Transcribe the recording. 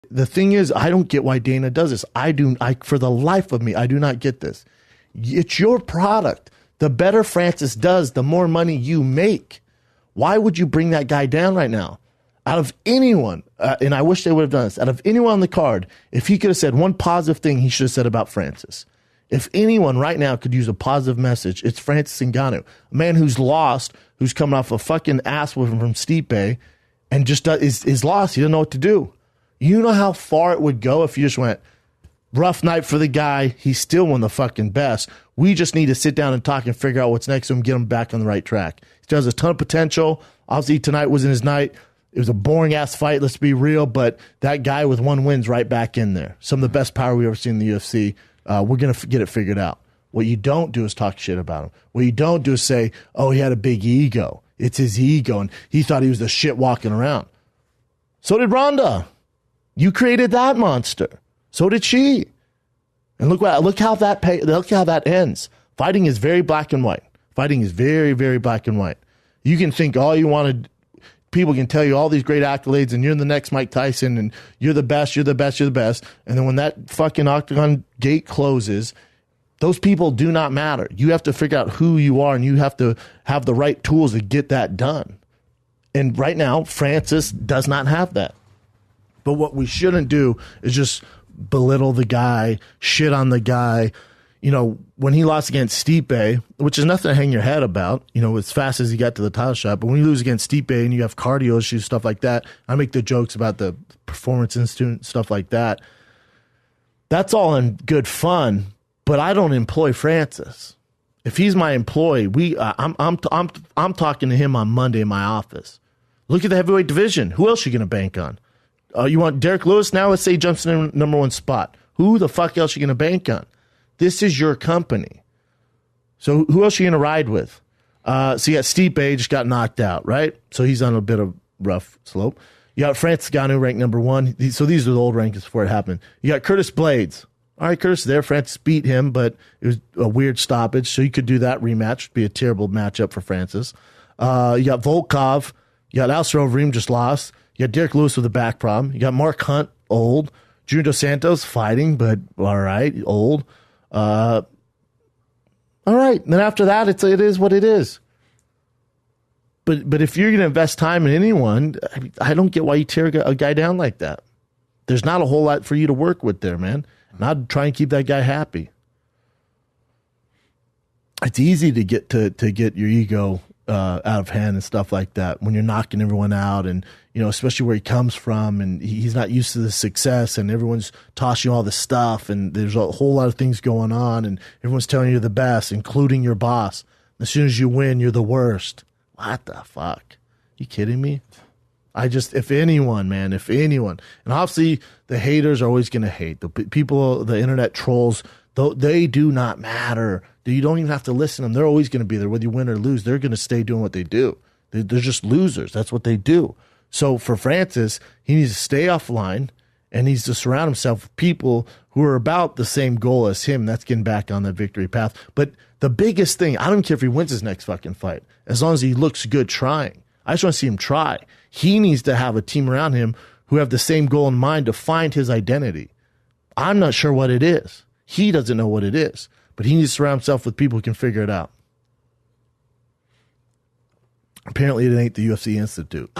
The thing is, I don't get why Dana does this. For the life of me, I do not get this. It's your product. The better Francis does, the more money you make. Why would you bring that guy down right now? Out of anyone, and I wish they would have done this, out of anyone on the card, if he could have said one positive thing he should have said about Francis. If anyone right now could use a positive message, it's Francis Ngannou, a man who's lost, who's coming off a fucking ass whipping from Stipe, and just is lost. He doesn't know what to do. You know how far it would go if you just went, rough night for the guy. He's still one of the fucking best. We just need to sit down and talk and figure out what's next to him, get him back on the right track. He has a ton of potential. Obviously, tonight wasn't his night. It was a boring-ass fight, let's be real, but that guy with 1 win's right back in there. Some of the best power we've ever seen in the UFC. We're going to get it figured out. What you don't do is talk shit about him. What you don't do is say, oh, he had a big ego. It's his ego, and he thought he was the shit walking around. So did Rhonda. You created that monster. So did she. And look how that ends. Fighting is very black and white. Fighting is very, very black and white. You can think all you want to. People can tell you all these great accolades, and you're the next Mike Tyson, and you're the best, you're the best, you're the best. And then when that fucking octagon gate closes, those people do not matter. You have to figure out who you are, and you have to have the right tools to get that done. And right now, Francis does not have that. But what we shouldn't do is just belittle the guy, shit on the guy. You know, when he lost against Stipe, which is nothing to hang your head about, you know, as fast as he got to the title shot. But when you lose against Stipe and you have cardio issues, stuff like that, I make the jokes about the Performance Institute, stuff like that. That's all in good fun, but I don't employ Francis. If he's my employee, I'm talking to him on Monday in my office. Look at the heavyweight division. Who else are you going to bank on? You want Derek Lewis now? Let's say he jumps in the number 1 spot. Who the fuck else are you going to bank on? This is your company. So who else are you going to ride with? So you got Stipe, just got knocked out, right? So he's on a bit of rough slope. You got Francis Ngannou ranked number 1. So these are the old rankings before it happened. You got Curtis Blades. All right, Curtis there. Francis beat him, but it was a weird stoppage. So you could do that rematch. It'd be a terrible matchup for Francis. You got Volkov. You got Alistair Overeem, just lost. You got Derek Lewis with a back problem. You got Mark Hunt, old. Junior Dos Santos fighting, but all right, old. All right. And then after that, it is what it is. But if you're going to invest time in anyone, I don't get why you tear a guy down like that. There's not a whole lot for you to work with there, man. And I'd try and keep that guy happy. It's easy to get your ego out of hand and stuff like that when you're knocking everyone out, and you know, especially where he comes from, and he's not used to the success, and everyone's tossing you all this stuff, and there's a whole lot of things going on, and everyone's telling you you're the best, including your boss. As soon as you win, you're the worst. What the fuck? You kidding me? If anyone, and obviously the haters are always going to hate. The people, the internet trolls, they do not matter. You don't even have to listen to them. They're always going to be there. Whether you win or lose, they're going to stay doing what they do. They're just losers. That's what they do. So for Francis, he needs to stay offline, and he needs to surround himself with people who are about the same goal as him. That's getting back on the victory path. But the biggest thing, I don't care if he wins his next fucking fight, as long as he looks good trying. I just want to see him try. He needs to have a team around him who have the same goal in mind to find his identity. I'm not sure what it is. He doesn't know what it is, but he needs to surround himself with people who can figure it out. Apparently, it ain't the UFC Institute.